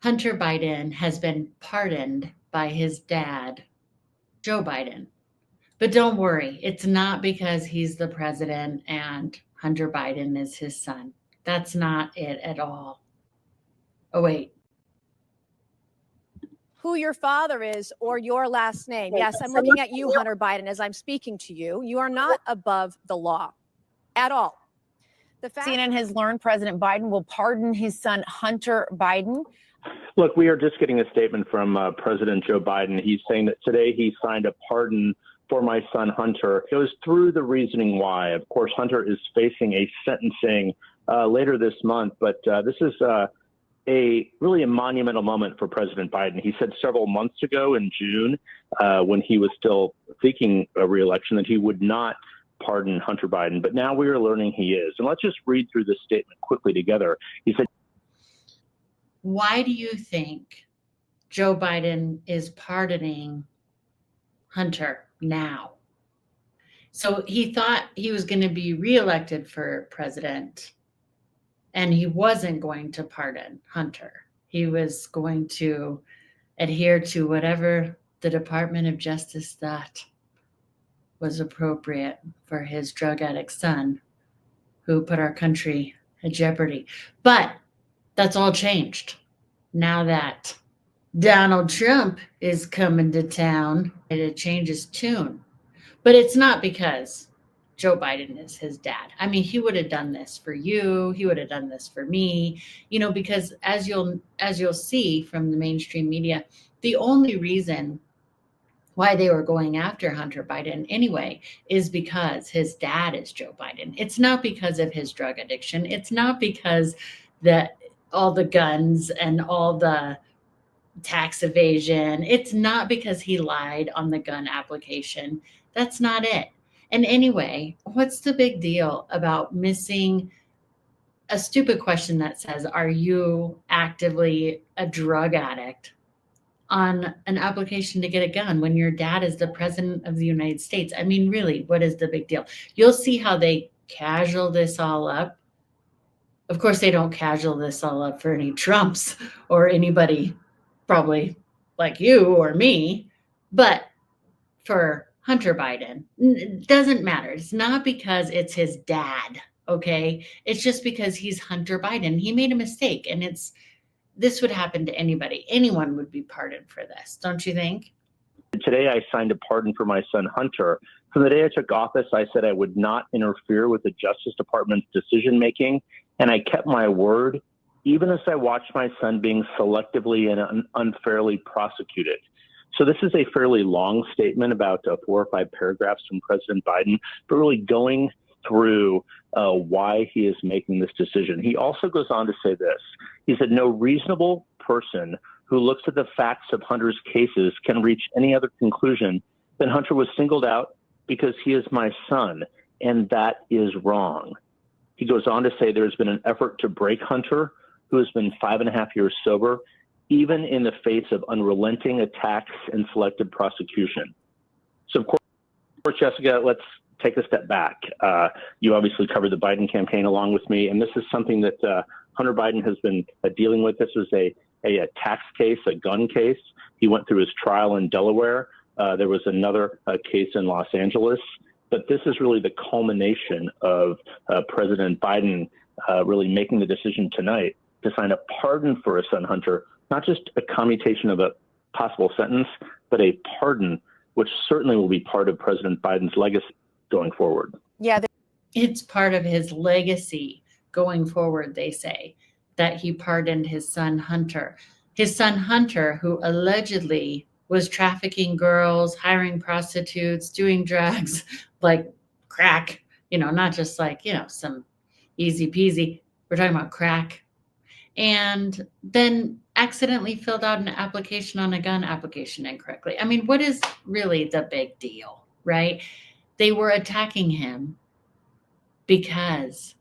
Hunter Biden has been pardoned by his dad, Joe Biden. But don't worry, it's not because he's the president and Hunter Biden is his son. That's not it at all. Oh, wait. Who your father is or your last name. Yes, I'm looking at you, Hunter Biden, as I'm speaking to you. You are not above the law at all. CNN has learned President Biden will pardon his son, Hunter Biden. Look, we are just getting a statement from President Joe Biden. He's saying that today he signed a pardon for my son, Hunter. It goes through the reasoning why. Of course, Hunter is facing a sentencing later this month, but this is really a monumental moment for President Biden. He said several months ago in June, when he was still seeking a re-election, that he would not pardon Hunter Biden. But now we are learning he is. And let's just read through this statement quickly together. He said, why do you think Joe Biden is pardoning Hunter now? So he thought he was going to be reelected for president, and he wasn't going to pardon Hunter. He was going to adhere to whatever the Department of Justice thought was appropriate for his drug addict son, who put our country at jeopardy. But that's all changed now that Donald Trump is coming to town. It changes tune. But it's not because Joe Biden is his dad. I mean, he would have done this for you. He would have done this for me, because as you'll see from the mainstream media, the only reason why they were going after Hunter Biden anyway is because his dad is Joe Biden. It's not because of his drug addiction. It's not because all the guns and all the tax evasion. It's not because he lied on the gun application. That's not it. And anyway, what's the big deal about missing a stupid question that says, are you actively a drug addict, on an application to get a gun when your dad is the president of the United States? I mean, really, what is the big deal? You'll see how they casual this all up. Of course, they don't casual this all up for any Trumps or anybody probably like you or me, but for Hunter Biden, it doesn't matter. It's not because it's his dad, okay? It's just because he's Hunter Biden. He made a mistake, and this would happen to anybody. Anyone would be pardoned for this, don't you think? today I signed a pardon for my son, Hunter. From the day I took office, I said I would not interfere with the Justice Department's decision-making, and I kept my word, even as I watched my son being selectively and unfairly prosecuted. So this is a fairly long statement, about 4 or 5 paragraphs from President Biden, but really going through why he is making this decision. He also goes on to say this. He said, no reasonable person who looks at the facts of Hunter's cases can reach any other conclusion than Hunter was singled out because he is my son, and that is wrong. He goes on to say there's been an effort to break Hunter, who has been 5.5 years sober, even in the face of unrelenting attacks and selective prosecution. So, of course, Jessica, let's take a step back. You obviously covered the Biden campaign along with me, and this is something that Hunter Biden has been dealing with. This was a tax case, a gun case. He went through his trial in Delaware. There was another case in Los Angeles. But this is really the culmination of President Biden really making the decision tonight to sign a pardon for his son, Hunter, not just a commutation of a possible sentence, but a pardon, which certainly will be part of President Biden's legacy going forward. Yeah, it's part of his legacy going forward, they say, that he pardoned his son, Hunter. His son, Hunter, who allegedly was trafficking girls, hiring prostitutes, doing drugs like crack, not just like, some easy peasy. We're talking about crack. And then accidentally filled out an application on a gun application incorrectly. I mean, what is really the big deal, right? They were attacking him because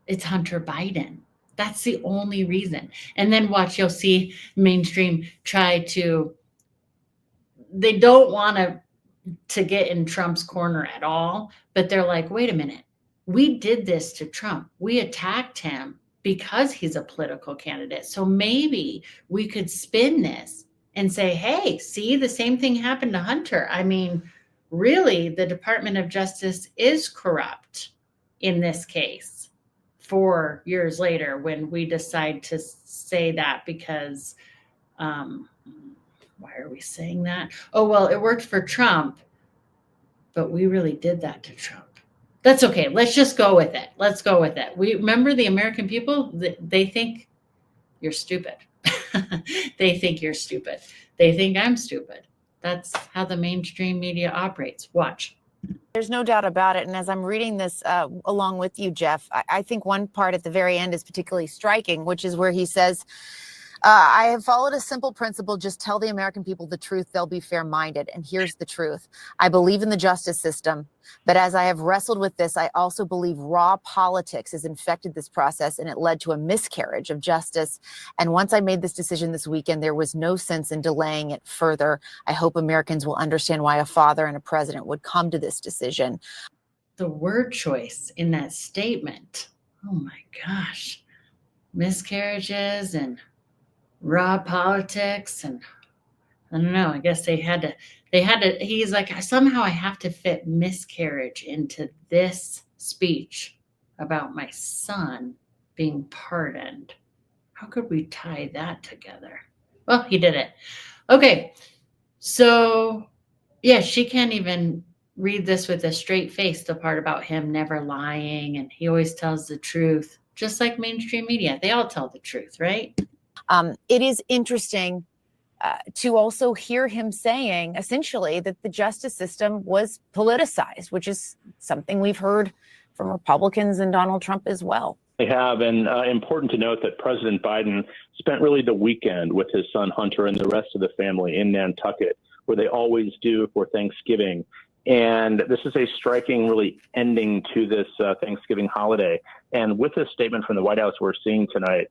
it's Hunter Biden. That's the only reason. And then watch, you'll see mainstream they don't want to get in Trump's corner at all, but they're like, wait a minute, we did this to Trump. We attacked him because he's a political candidate. So maybe we could spin this and say, hey, see, the same thing happened to Hunter. I mean, really, the Department of Justice is corrupt in this case 4 years later when we decide to say that because, why are we saying that? Oh, well, it worked for Trump, but we really did that to Trump. That's okay. Let's just go with it. Let's go with it. We remember the American people, they think you're stupid. They think you're stupid. They think I'm stupid. That's how the mainstream media operates. Watch. There's no doubt about it. And as I'm reading this along with you, Jeff, I think one part at the very end is particularly striking, which is where he says, I have followed a simple principle. Just tell the American people the truth. They'll be fair-minded. And here's the truth. I believe in the justice system. But as I have wrestled with this, I also believe raw politics has infected this process, and it led to a miscarriage of justice. And once I made this decision this weekend, there was no sense in delaying it further. I hope Americans will understand why a father and a president would come to this decision. The word choice in that statement. Oh my gosh. Miscarriages and raw politics, and I don't know, I guess they had to, he's like, somehow I have to fit miscarriage into this speech about my son being pardoned. How could we tie that together? Well, he did it. Okay. So yeah, she can't even read this with a straight face, the part about him never lying and he always tells the truth, just like mainstream media. They all tell the truth, right? It is interesting to also hear him saying essentially that the justice system was politicized, which is something we've heard from Republicans and Donald Trump as well. They have, and important to note that President Biden spent really the weekend with his son Hunter and the rest of the family in Nantucket, where they always do for Thanksgiving. And this is a striking, really, ending to this Thanksgiving holiday. And with this statement from the White House we're seeing tonight,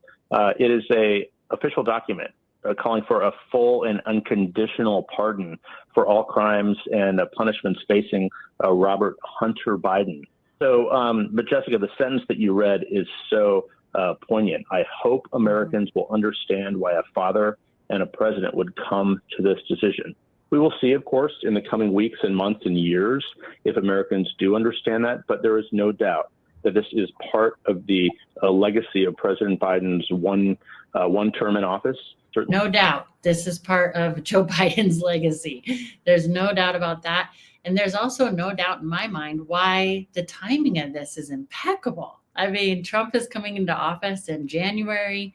it is a official document calling for a full and unconditional pardon for all crimes and punishments facing Robert Hunter Biden. So, but Jessica, the sentence that you read is so poignant. I hope Americans will understand why a father and a president would come to this decision. We will see, of course, in the coming weeks and months and years if Americans do understand that, but there is no doubt that this is part of the legacy of President Biden's one term in office. Certainly. No doubt. This is part of Joe Biden's legacy. There's no doubt about that. And there's also no doubt in my mind why the timing of this is impeccable. I mean, Trump is coming into office in January.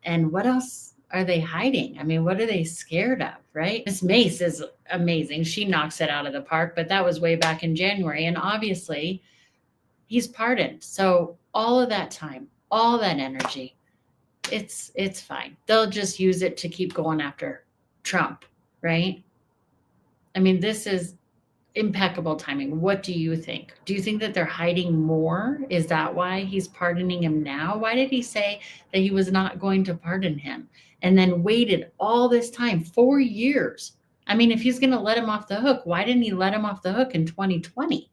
And what else are they hiding? I mean, what are they scared of, right? Miss Mace is amazing. She knocks it out of the park, but that was way back in January. And obviously, he's pardoned. So all of that time, all that energy, it's fine. They'll just use it to keep going after Trump, right? I mean, this is impeccable timing. What do you think? Do you think that they're hiding more? Is that why he's pardoning him now? Why did he say that he was not going to pardon him and then waited all this time, 4 years? I mean, if he's going to let him off the hook, why didn't he let him off the hook in 2020?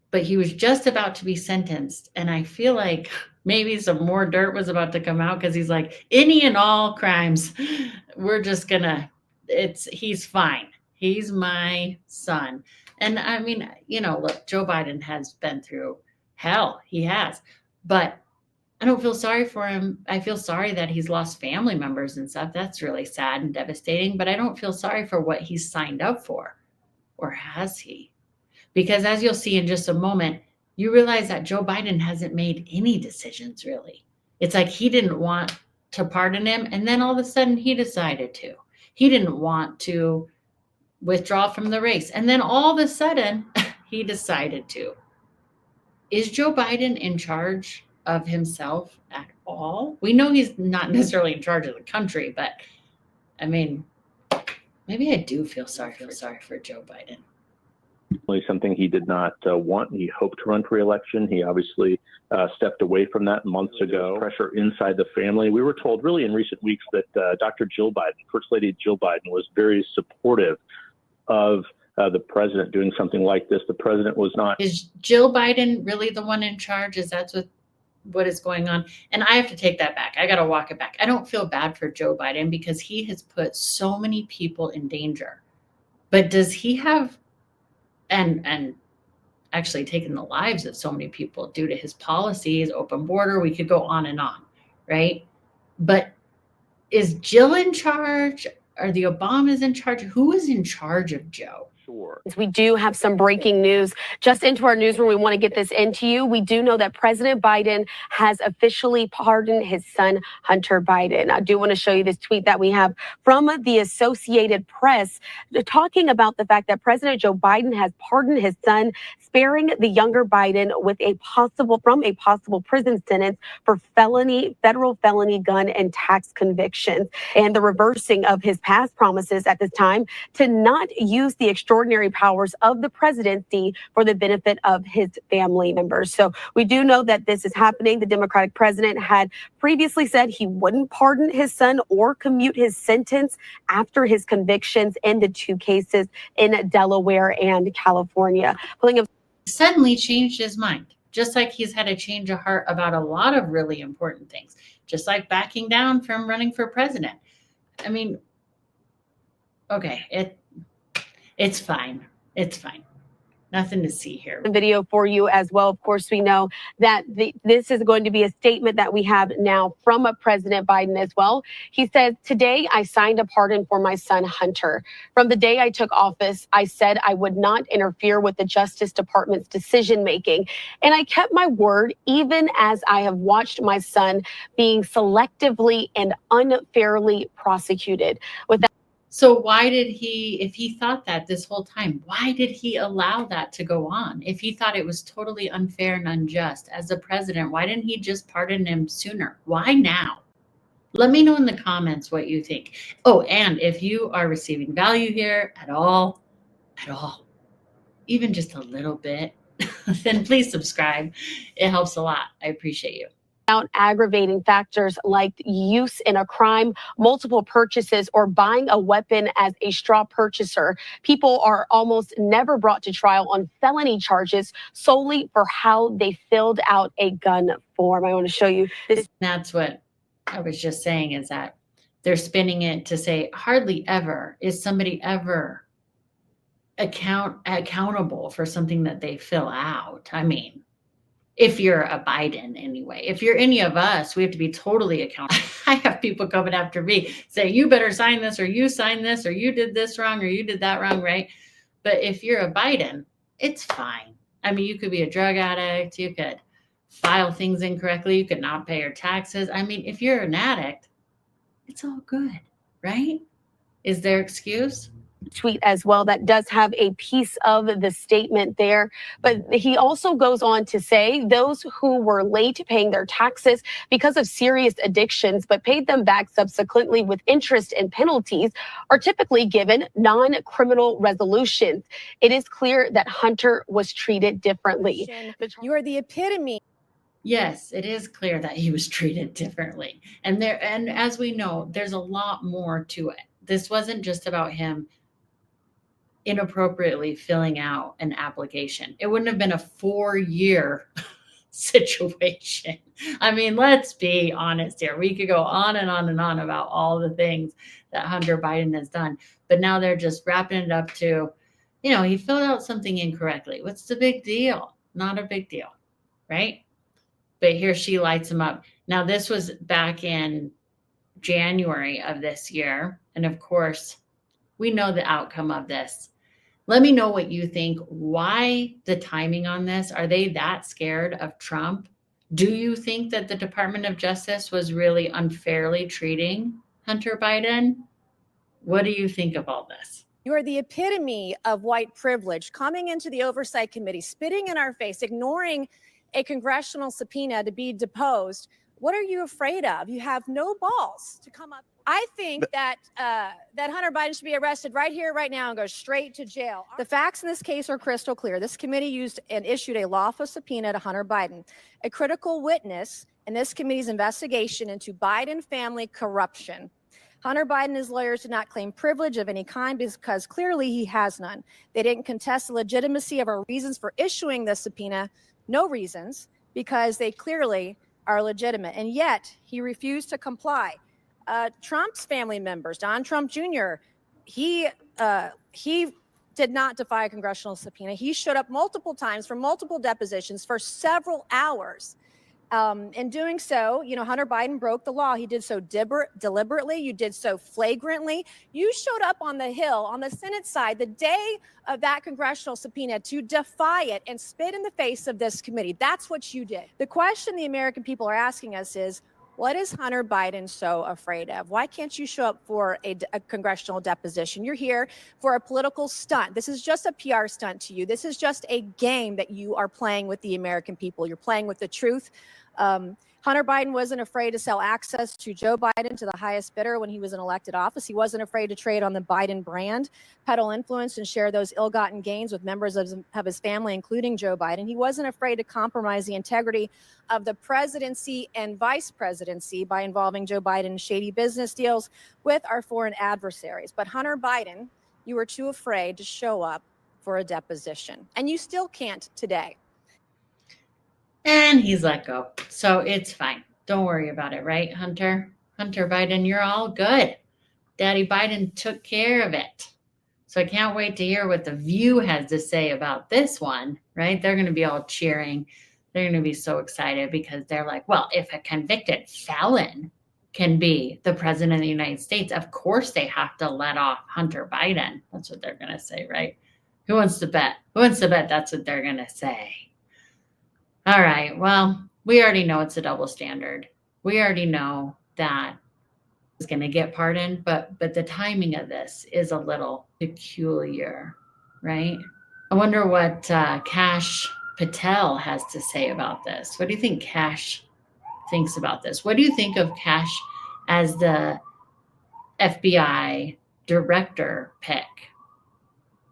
But he was just about to be sentenced. And I feel like maybe some more dirt was about to come out because he's like, any and all crimes, we're just gonna, he's fine. He's my son. And I mean, you know, look, Joe Biden has been through hell. He has. But I don't feel sorry for him. I feel sorry that he's lost family members and stuff. That's really sad and devastating. But I don't feel sorry for what he's signed up for. Or has he? Because as you'll see in just a moment, you realize that Joe Biden hasn't made any decisions, really. It's like he didn't want to pardon him, and then all of a sudden he decided to. He didn't want to withdraw from the race, and then all of a sudden he decided to. Is Joe Biden in charge of himself at all? We know he's not necessarily in charge of the country, but I mean, maybe I do feel sorry for Joe Biden. Something he did not want. He hoped to run for re-election. He obviously stepped away from that months ago. Pressure inside the family. We were told really in recent weeks that Dr. Jill Biden, First Lady Jill Biden, was very supportive of the president doing something like this. The president was not. Is Jill Biden really the one in charge? Is that what what is going on. And I have to take that back. I got to walk it back. I don't feel bad for Joe Biden because he has put so many people in danger. But does he have and actually taken the lives of so many people due to his policies, open border, we could go on and on, right? But is Jill in charge? Are the Obamas in charge? Who is in charge of Joe? Sure. We do have some breaking news just into our newsroom. We want to get this into you. We do know that President Biden has officially pardoned his son, Hunter Biden. I do want to show you this tweet that we have from the Associated Press talking about the fact that President Joe Biden has pardoned his son, sparing the younger Biden with a possible prison sentence for federal felony gun and tax convictions, and the reversing of his past promises at this time to not use the extraordinary powers of the presidency for the benefit of his family members. So we do know that this is happening. The Democratic president had previously said he wouldn't pardon his son or commute his sentence after his convictions in the two cases in Delaware and California. Suddenly changed his mind, just like he's had a change of heart about a lot of really important things, just like backing down from running for president. I mean, okay, it's fine. It's fine. Nothing to see here. Video for you as well. Of course, we know that this is going to be a statement that we have now from President Biden as well. He says, "Today, I signed a pardon for my son, Hunter. From the day I took office, I said I would not interfere with the Justice Department's decision making. And I kept my word, even as I have watched my son being selectively and unfairly prosecuted." With that, so why did he, if he thought that this whole time, why did he allow that to go on? If he thought it was totally unfair and unjust as a president, why didn't he just pardon him sooner? Why now? Let me know in the comments what you think. Oh, and if you are receiving value here at all, even just a little bit, then please subscribe. It helps a lot. I appreciate you. Out aggravating factors like use in a crime, multiple purchases, or buying a weapon as a straw purchaser. People are almost never brought to trial on felony charges solely for how they filled out a gun form. I want to show you this. That's what I was just saying, is that they're spinning it to say hardly ever is somebody ever accountable for something that they fill out. I mean, if you're a Biden anyway, if you're any of us, we have to be totally accountable. I have people coming after me saying, you better sign this, or you sign this, or you did this wrong, or you did that wrong, right? But if you're a Biden, it's fine. I mean, you could be a drug addict. You could file things incorrectly. You could not pay your taxes. I mean, if you're an addict, it's all good, right? Is there excuse? Tweet as well that does have a piece of the statement there, but he also goes on to say those who were late paying their taxes because of serious addictions but paid them back subsequently with interest and penalties are typically given non-criminal resolutions. It is clear that Hunter was treated differently. You are the epitome. Yes, it is clear that he was treated differently. And as we know, there's a lot more to it. This wasn't just about him inappropriately filling out an application. It wouldn't have been a 4-year situation. I mean, let's be honest here. We could go on and on and on about all the things that Hunter Biden has done, but now they're just wrapping it up to, he filled out something incorrectly. What's the big deal? Not a big deal, right? But here she lights him up. Now, this was back in January of this year. And of course, we know the outcome of this. Let me know what you think. Why the timing on this? Are they that scared of Trump? Do you think that the Department of Justice was really unfairly treating Hunter Biden? What do you think of all this? You are the epitome of white privilege, coming into the Oversight Committee, spitting in our face, ignoring a congressional subpoena to be deposed. What are you afraid of? You have no balls to come up. I think that Hunter Biden should be arrested right here, right now, and go straight to jail. The facts in this case are crystal clear. This committee used and issued a lawful subpoena to Hunter Biden, a critical witness in this committee's investigation into Biden family corruption. Hunter Biden and his lawyers did not claim privilege of any kind because clearly he has none. They didn't contest the legitimacy of our reasons for issuing the subpoena. No reasons, because they clearly are legitimate. And yet he refused to comply. Trump's family members, Don Trump Jr., he did not defy a congressional subpoena. He showed up multiple times for multiple depositions for several hours. In doing so, Hunter Biden broke the law. He did so deliberately. You did so flagrantly. You showed up on the Hill, on the Senate side, the day of that congressional subpoena to defy it and spit in the face of this committee. That's what you did. The question the American people are asking us is, what is Hunter Biden so afraid of? Why can't you show up for a congressional deposition? You're here for a political stunt. This is just a PR stunt to you. This is just a game that you are playing with the American people. You're playing with the truth. Hunter Biden wasn't afraid to sell access to Joe Biden to the highest bidder when he was in elected office. He wasn't afraid to trade on the Biden brand, peddle influence, and share those ill-gotten gains with members of his family, including Joe Biden. He wasn't afraid to compromise the integrity of the presidency and vice presidency by involving Joe Biden in shady business deals with our foreign adversaries. But Hunter Biden, you were too afraid to show up for a deposition, and you still can't today. And he's let go. So it's fine. Don't worry about it, right, Hunter? Hunter Biden, you're all good. Daddy Biden took care of it. So I can't wait to hear what The View has to say about this one, right? They're going to be all cheering. They're going to be so excited because they're like, well, if a convicted felon can be the president of the United States, of course they have to let off Hunter Biden. That's what they're going to say, right? Who wants to bet? Who wants to bet that's what they're going to say? All right. Well, we already know it's a double standard. We already know that he's going to get pardoned, but the timing of this is a little peculiar, right? I wonder what Kash Patel has to say about this. What do you think Kash thinks about this? What do you think of Kash as the FBI director pick?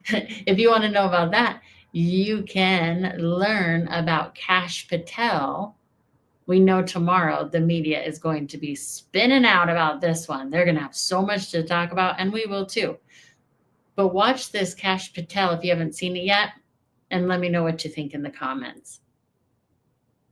If you want to know about that, you can learn about Kash Patel. We know tomorrow the media is going to be spinning out about this one. They're going to have so much to talk about, and we will too. But watch this Kash Patel if you haven't seen it yet, and let me know what you think in the comments.